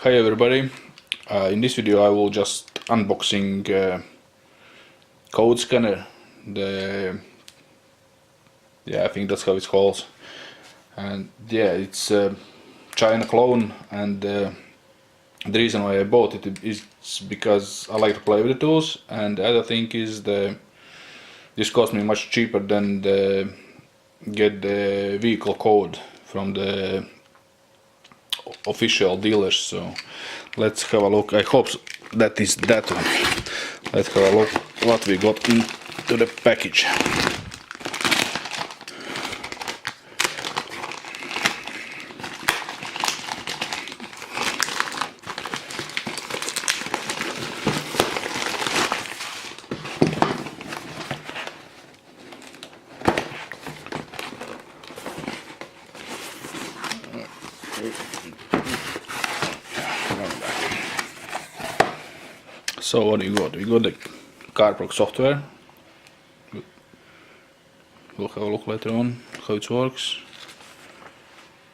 Hi everybody, in this video I will just unboxing code scanner. I think that's how it's called, and yeah, it's a China clone, and the reason why I bought it is because I like to play with the tools, and the other thing is this cost me much cheaper than get the vehicle code from the official dealers. So let's have a look. I hope that is that one. Let's have a look what we got into the package. So what do you got? We got the CAR PROG software. We'll have a look later on how it works.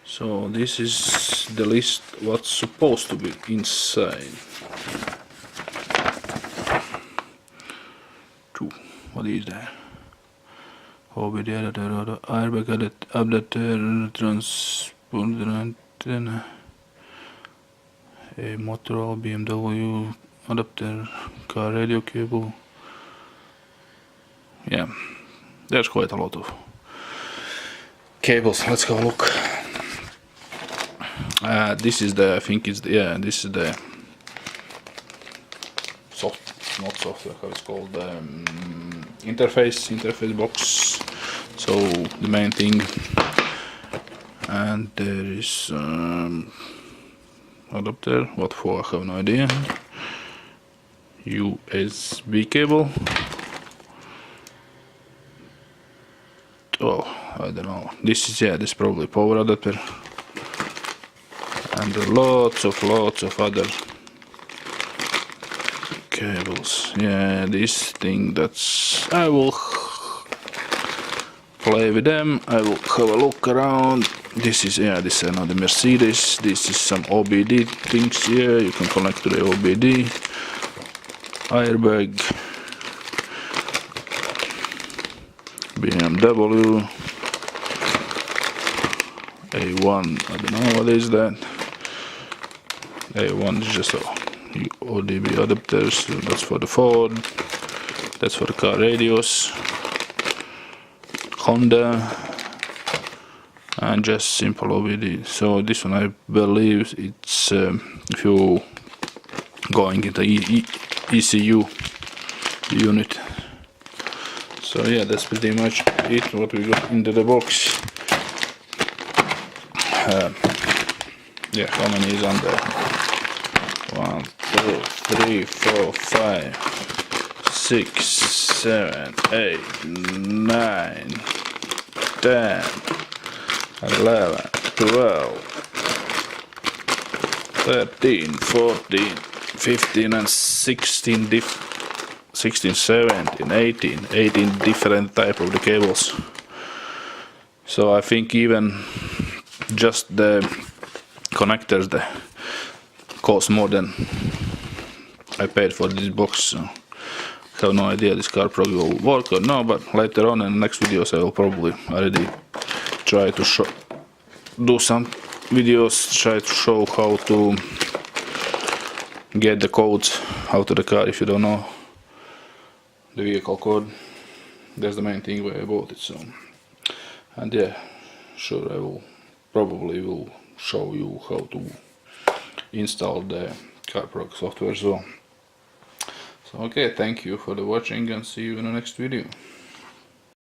So this is the list what's supposed to be inside. What is that? Airbag adapter, transponder antenna, a Motorola BMW adapter, car radio cable. Yeah, there's quite a lot of cables. Let's have a look. This is the, I think it's the, yeah, this is the not software, how it's called, interface box. So the main thing, and there is adapter. What for? I have no idea. USB cable. Oh, I don't know. This is, yeah, this is probably power adapter, and lots of other cables. Yeah, this thing, that's, I will play with them. I will have a look around. This is, yeah, this is another Mercedes. This is some OBD things here. You can connect to the OBD. Airbag. BMW. A1. I don't know what is that. A1 is just a ODB adapters. That's for the Ford. That's for the car radios. Honda. And just simple OBD. So this one, I believe it's if you going into ECU unit. So yeah, that's pretty much it what we got into the box. Yeah, how many is on there? 1, 2, 3, 4, 5, 6, 7, 8, 9, 10, 11, 12, 13, 14, 15 and 16 16, 17, 18 different type of the cables. So I think even just the connectors that cost more than I paid for this box. So I have no idea this CAR PROG will work or no, but later on in the next videos I will probably already try to do some videos, try to show how to get the codes out of the car if you don't know the vehicle code. That's the main thing why I bought it. So, and yeah, sure, I will probably show you how to install the CAR PROG software as well. So okay, thank you for the watching, and see you in the next video.